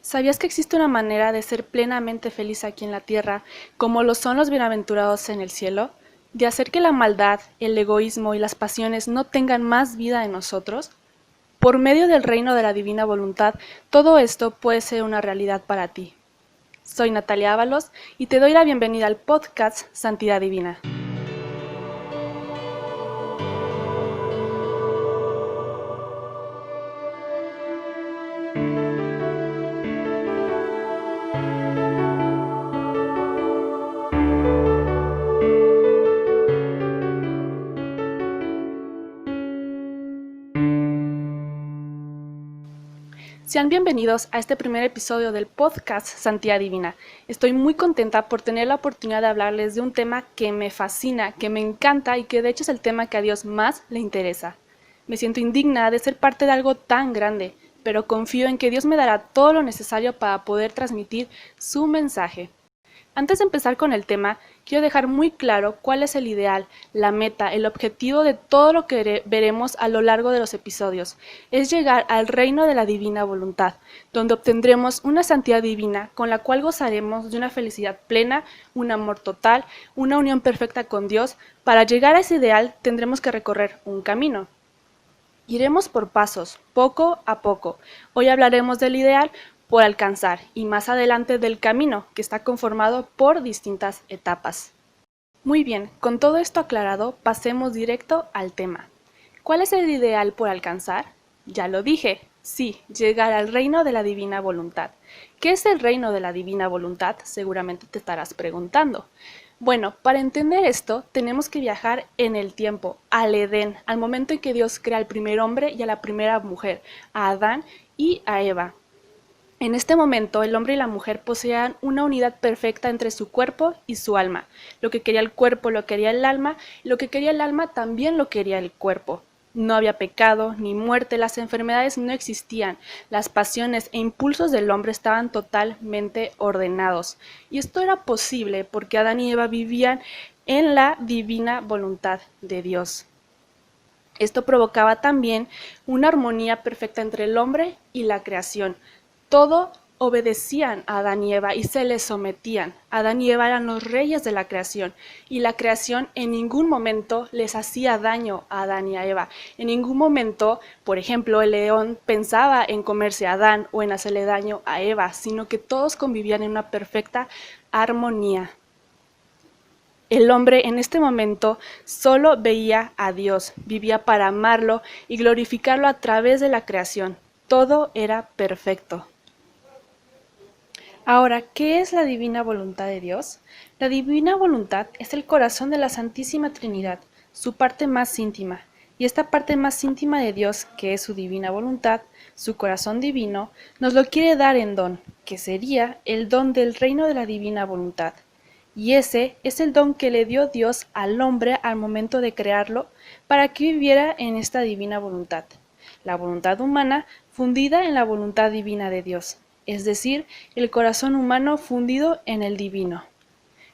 ¿Sabías que existe una manera de ser plenamente feliz aquí en la tierra, como lo son los bienaventurados en el cielo? ¿De hacer que la maldad, el egoísmo y las pasiones no tengan más vida en nosotros? Por medio del reino de la divina voluntad, todo esto puede ser una realidad para ti. Soy Natalia Ábalos y te doy la bienvenida al podcast Santidad Divina. Sean bienvenidos a este primer episodio del podcast Santidad Divina. Estoy muy contenta por tener la oportunidad de hablarles de un tema que me fascina, que me encanta y que de hecho es el tema que a Dios más le interesa. Me siento indigna de ser parte de algo tan grande, pero confío en que Dios me dará todo lo necesario para poder transmitir su mensaje. Antes de empezar con el tema, quiero dejar muy claro cuál es el ideal, la meta, el objetivo de todo lo que veremos a lo largo de los episodios. Es llegar al reino de la divina voluntad, donde obtendremos una santidad divina con la cual gozaremos de una felicidad plena, un amor total, una unión perfecta con Dios. Para llegar a ese ideal tendremos que recorrer un camino. Iremos por pasos, poco a poco. Hoy hablaremos del ideal por alcanzar y más adelante del camino, que está conformado por distintas etapas. Muy bien, con todo esto aclarado, pasemos directo al tema. ¿Cuál es el ideal por alcanzar? Ya lo dije, sí, llegar al reino de la divina voluntad. ¿Qué es el reino de la divina voluntad? Seguramente te estarás preguntando. Bueno, para entender esto, tenemos que viajar en el tiempo, al Edén, al momento en que Dios crea al primer hombre y a la primera mujer, a Adán y a Eva. En este momento, el hombre y la mujer poseían una unidad perfecta entre su cuerpo y su alma. Lo que quería el cuerpo lo quería el alma, y lo que quería el alma también lo quería el cuerpo. No había pecado ni muerte, las enfermedades no existían, las pasiones e impulsos del hombre estaban totalmente ordenados. Y esto era posible porque Adán y Eva vivían en la divina voluntad de Dios. Esto provocaba también una armonía perfecta entre el hombre y la creación. Todo obedecían a Adán y Eva y se les sometían. Adán y Eva eran los reyes de la creación y la creación en ningún momento les hacía daño a Adán y a Eva. En ningún momento, por ejemplo, el león pensaba en comerse a Adán o en hacerle daño a Eva, sino que todos convivían en una perfecta armonía. El hombre en este momento solo veía a Dios, vivía para amarlo y glorificarlo a través de la creación. Todo era perfecto. Ahora, ¿qué es la divina voluntad de Dios? La divina voluntad es el corazón de la Santísima Trinidad, su parte más íntima. Y esta parte más íntima de Dios, que es su divina voluntad, su corazón divino, nos lo quiere dar en don, que sería el don del reino de la divina voluntad. Y ese es el don que le dio Dios al hombre al momento de crearlo para que viviera en esta divina voluntad, la voluntad humana fundida en la voluntad divina de Dios, es decir, el corazón humano fundido en el divino.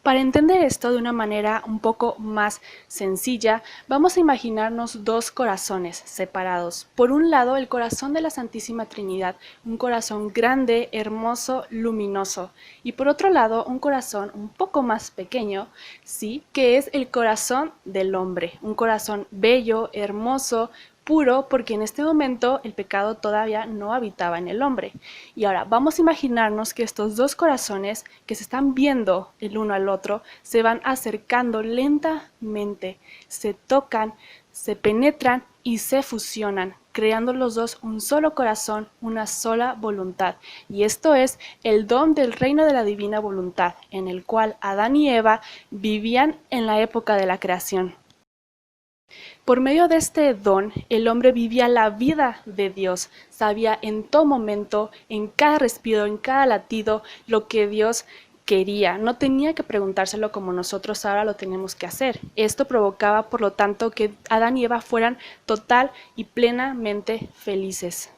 Para entender esto de una manera un poco más sencilla, vamos a imaginarnos dos corazones separados. Por un lado, el corazón de la Santísima Trinidad, un corazón grande, hermoso, luminoso. Y por otro lado, un corazón un poco más pequeño, sí, que es el corazón del hombre. Un corazón bello, hermoso, puro, porque en este momento el pecado todavía no habitaba en el hombre. Y ahora vamos a imaginarnos que estos dos corazones que se están viendo el uno al otro se van acercando lentamente, se tocan, se penetran y se fusionan, creando los dos un solo corazón, una sola voluntad. Y esto es el don del reino de la divina voluntad, en el cual Adán y Eva vivían en la época de la creación. Por medio de este don, el hombre vivía la vida de Dios, sabía en todo momento, en cada respiro, en cada latido, lo que Dios quería. No tenía que preguntárselo como nosotros ahora lo tenemos que hacer. Esto provocaba, por lo tanto, que Adán y Eva fueran total y plenamente felices.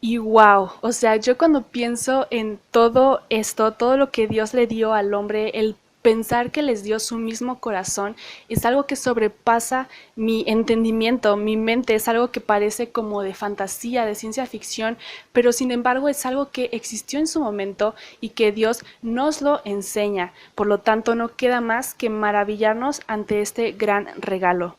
Y wow, o sea, yo cuando pienso en todo esto, todo lo que Dios le dio al hombre, el Pensar que les dio su mismo corazón es algo que sobrepasa mi entendimiento, mi mente, es algo que parece como de fantasía, de ciencia ficción, pero sin embargo es algo que existió en su momento y que Dios nos lo enseña. Por lo tanto, no queda más que maravillarnos ante este gran regalo.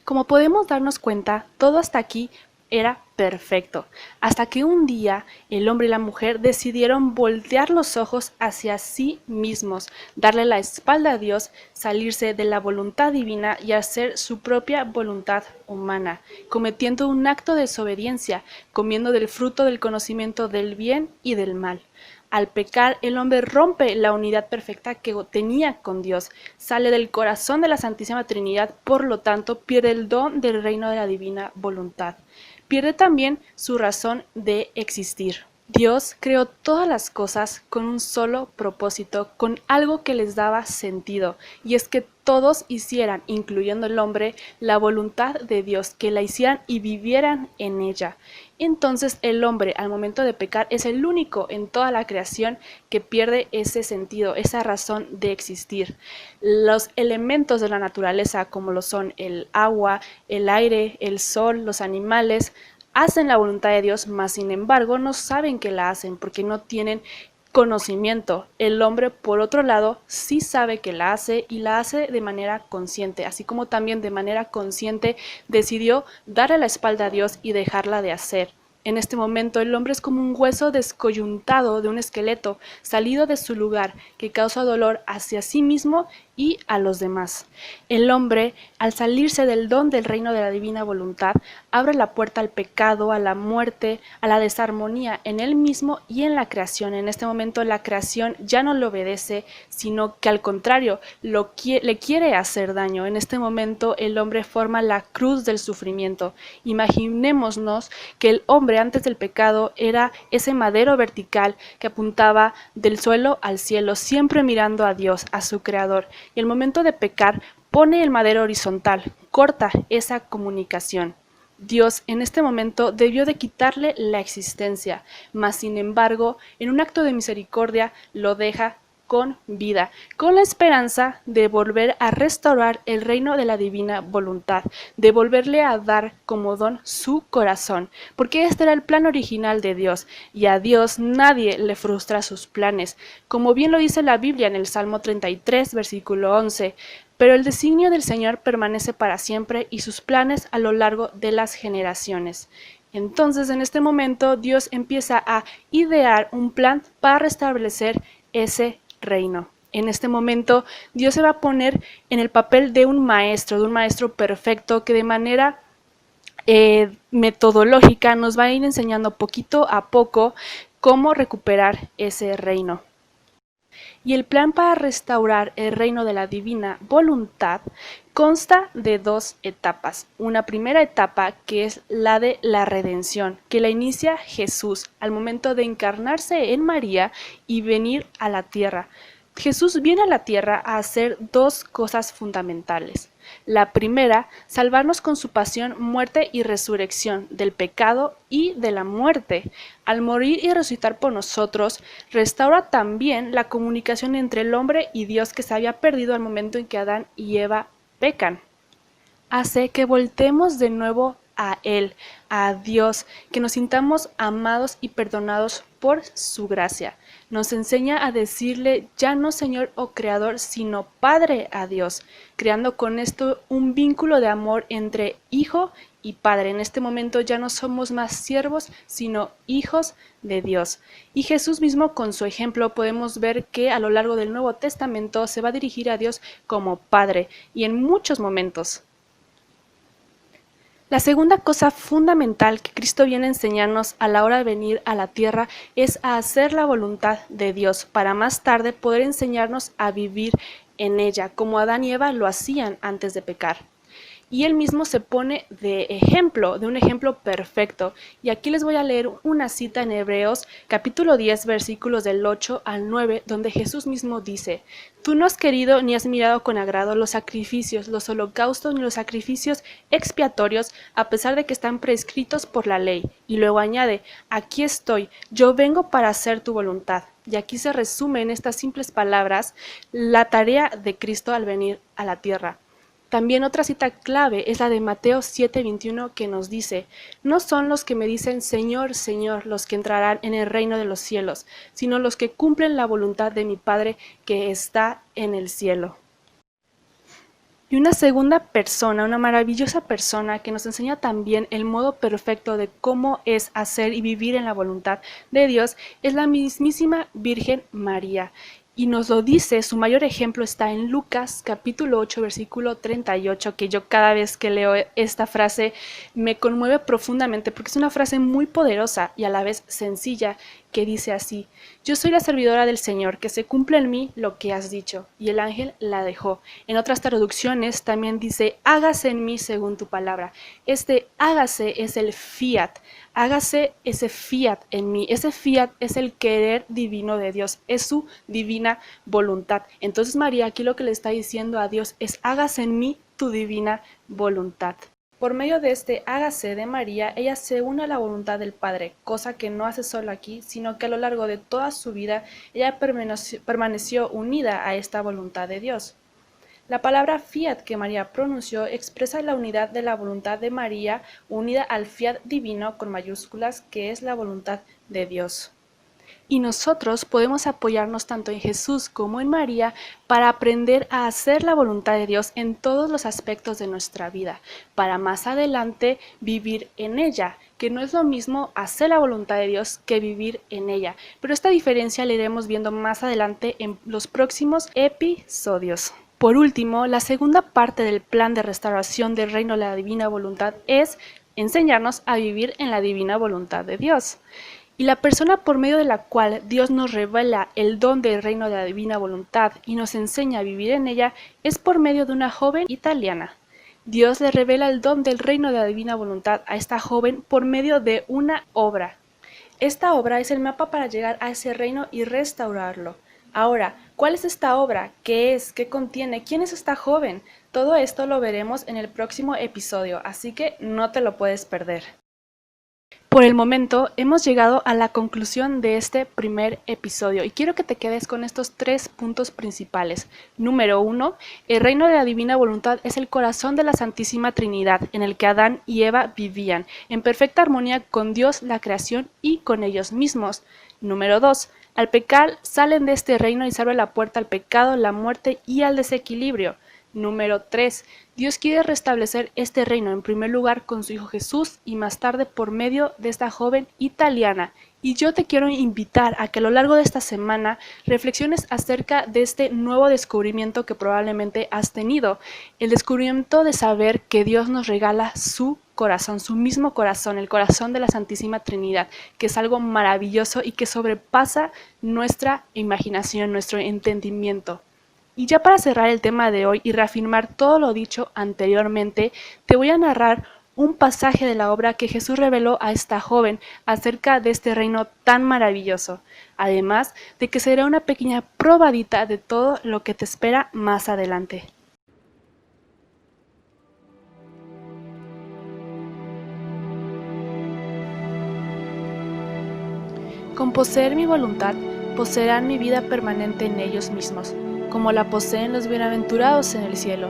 Como podemos darnos cuenta, todo hasta aquí era perfecto, hasta que un día el hombre y la mujer decidieron voltear los ojos hacia sí mismos, darle la espalda a Dios, salirse de la voluntad divina y hacer su propia voluntad humana, cometiendo un acto de desobediencia, comiendo del fruto del conocimiento del bien y del mal. Al pecar, el hombre rompe la unidad perfecta que tenía con Dios, sale del corazón de la Santísima Trinidad, por lo tanto pierde el don del reino de la divina voluntad. Pierde también su razón de existir. Dios creó todas las cosas con un solo propósito, con algo que les daba sentido, y es que todos hicieran, incluyendo el hombre, la voluntad de Dios, que la hicieran y vivieran en ella. Entonces el hombre, al momento de pecar, es el único en toda la creación que pierde ese sentido, esa razón de existir. Los elementos de la naturaleza, como lo son el agua, el aire, el sol, los animales, hacen la voluntad de Dios, mas sin embargo no saben que la hacen porque no tienen conocimiento. El hombre, por otro lado, sí sabe que la hace y la hace de manera consciente, así como también de manera consciente decidió darle la espalda a Dios y dejarla de hacer. En este momento el hombre es como un hueso descoyuntado de un esqueleto, salido de su lugar, que causa dolor hacia sí mismo y a los demás. El hombre, al salirse del don del reino de la divina voluntad, abre la puerta al pecado, a la muerte, a la desarmonía en él mismo y en la creación. En este momento la creación ya no le obedece, sino que al contrario, le quiere hacer daño. En este momento el hombre forma la cruz del sufrimiento. Imaginémonos que el hombre antes del pecado era ese madero vertical que apuntaba del suelo al cielo, siempre mirando a Dios, a su creador. Y al momento de pecar, pone el madero horizontal, corta esa comunicación. Dios en este momento debió de quitarle la existencia, mas sin embargo, en un acto de misericordia lo deja con vida, con la esperanza de volver a restaurar el reino de la divina voluntad, de volverle a dar como don su corazón, porque este era el plan original de Dios, y a Dios nadie le frustra sus planes, como bien lo dice la Biblia en el Salmo 33, versículo 11, pero el designio del Señor permanece para siempre y sus planes a lo largo de las generaciones. Entonces, en este momento, Dios empieza a idear un plan para restablecer ese reino. En este momento, Dios se va a poner en el papel de un maestro perfecto que de manera metodológica nos va a ir enseñando poquito a poco cómo recuperar ese reino. Y el plan para restaurar el reino de la divina voluntad consta de dos etapas. Una primera etapa que es la de la redención, que la inicia Jesús al momento de encarnarse en María y venir a la tierra. Jesús viene a la tierra a hacer dos cosas fundamentales. La primera, salvarnos con su pasión, muerte y resurrección del pecado y de la muerte. Al morir y resucitar por nosotros, restaura también la comunicación entre el hombre y Dios que se había perdido al momento en que Adán y Eva pecan. Hace que voltemos de nuevo a Él, a Dios, que nos sintamos amados y perdonados por su gracia. Nos enseña a decirle ya no Señor o Creador, sino Padre a Dios, creando con esto un vínculo de amor entre Hijo y Padre. En este momento ya no somos más siervos, sino hijos de Dios. Y Jesús mismo, con su ejemplo, podemos ver que a lo largo del Nuevo Testamento se va a dirigir a Dios como Padre, y en muchos momentos. La segunda cosa fundamental que Cristo viene a enseñarnos a la hora de venir a la tierra es a hacer la voluntad de Dios, para más tarde poder enseñarnos a vivir en ella, como Adán y Eva lo hacían antes de pecar. y él mismo se pone de ejemplo, de un ejemplo perfecto. Y aquí les voy a leer una cita en Hebreos capítulo 10 versículos del 8 al 9, donde Jesús mismo dice: Tú no has querido ni has mirado con agrado los sacrificios, los holocaustos ni los sacrificios expiatorios, a pesar de que están prescritos por la ley. Y luego añade: Aquí estoy, yo vengo para hacer tu voluntad. Y aquí se resume en estas simples palabras la tarea de Cristo al venir a la tierra. También otra cita clave es la de Mateo 7:21, que nos dice: No son los que me dicen Señor, Señor, los que entrarán en el reino de los cielos, sino los que cumplen la voluntad de mi Padre que está en el cielo. Y una segunda persona, una maravillosa persona que nos enseña también el modo perfecto de cómo es hacer y vivir en la voluntad de Dios, es la mismísima Virgen María. Y nos lo dice, su mayor ejemplo está en Lucas capítulo 8 versículo 38, que yo cada vez que leo esta frase me conmueve profundamente porque es una frase muy poderosa y a la vez sencilla, que dice así: Yo soy la servidora del Señor, que se cumpla en mí lo que has dicho. Y el ángel la dejó. En otras traducciones también dice: hágase en mí según tu palabra. Este hágase es el fiat. Hágase ese fiat en mí. Ese fiat es el querer divino de Dios, es su divina voluntad. Entonces María aquí lo que le está diciendo a Dios es: hágase en mí tu divina voluntad. Por medio de este hágase de María, ella se une a la voluntad del Padre, cosa que no hace solo aquí, sino que a lo largo de toda su vida ella permaneció unida a esta voluntad de Dios. La palabra fiat que María pronunció expresa la unidad de la voluntad de María unida al fiat divino con mayúsculas, que es la voluntad de Dios. Y nosotros podemos apoyarnos tanto en Jesús como en María para aprender a hacer la voluntad de Dios en todos los aspectos de nuestra vida, para más adelante vivir en ella, que no es lo mismo hacer la voluntad de Dios que vivir en ella. Pero esta diferencia la iremos viendo más adelante en los próximos episodios. Por último, la segunda parte del plan de restauración del reino de la divina voluntad es enseñarnos a vivir en la divina voluntad de Dios. Y la persona por medio de la cual Dios nos revela el don del reino de la divina voluntad y nos enseña a vivir en ella es por medio de una joven italiana. Dios le revela el don del reino de la divina voluntad a esta joven por medio de una obra. Esta obra es el mapa para llegar a ese reino y restaurarlo. Ahora, ¿cuál es esta obra? ¿Qué es? ¿Qué contiene? ¿Quién es esta joven? Todo esto lo veremos en el próximo episodio, así que no te lo puedes perder. Por el momento hemos llegado a la conclusión de este primer episodio y quiero que te quedes con estos 3 puntos principales. Número 1, el reino de la divina voluntad es el corazón de la Santísima Trinidad, en el que Adán y Eva vivían, en perfecta armonía con Dios, la creación y con ellos mismos. Número 2, al pecar salen de este reino y se abre la puerta al pecado, la muerte y al desequilibrio. Número 3. Dios quiere restablecer este reino en primer lugar con su Hijo Jesús y más tarde por medio de esta joven italiana. Y yo te quiero invitar a que a lo largo de esta semana reflexiones acerca de este nuevo descubrimiento que probablemente has tenido. El descubrimiento de saber que Dios nos regala su corazón, su mismo corazón, el corazón de la Santísima Trinidad, que es algo maravilloso y que sobrepasa nuestra imaginación, nuestro entendimiento. Y ya para cerrar el tema de hoy y reafirmar todo lo dicho anteriormente, te voy a narrar un pasaje de la obra que Jesús reveló a esta joven acerca de este reino tan maravilloso, además de que será una pequeña probadita de todo lo que te espera más adelante. Con poseer mi voluntad, poseerán mi vida permanente en ellos mismos, como la poseen los bienaventurados en el cielo.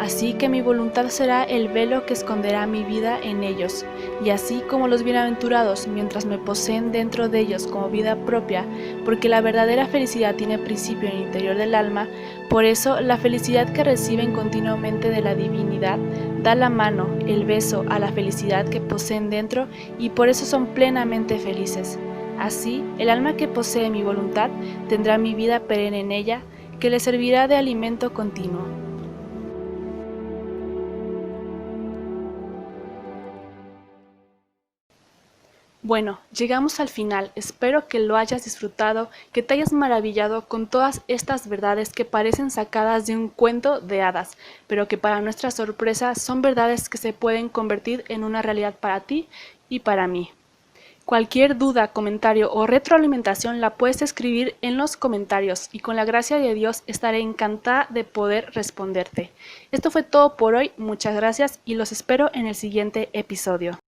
Así que mi voluntad será el velo que esconderá mi vida en ellos, y así como los bienaventurados, mientras me poseen dentro de ellos como vida propia, porque la verdadera felicidad tiene principio en el interior del alma, por eso la felicidad que reciben continuamente de la divinidad da la mano, el beso a la felicidad que poseen dentro, y por eso son plenamente felices. Así, el alma que posee mi voluntad tendrá mi vida perenne en ella, que le servirá de alimento continuo. Bueno, llegamos al final. Espero que lo hayas disfrutado, que te hayas maravillado con todas estas verdades que parecen sacadas de un cuento de hadas, pero que para nuestra sorpresa son verdades que se pueden convertir en una realidad para ti y para mí. Cualquier duda, comentario o retroalimentación la puedes escribir en los comentarios y con la gracia de Dios estaré encantada de poder responderte. Esto fue todo por hoy, muchas gracias y los espero en el siguiente episodio.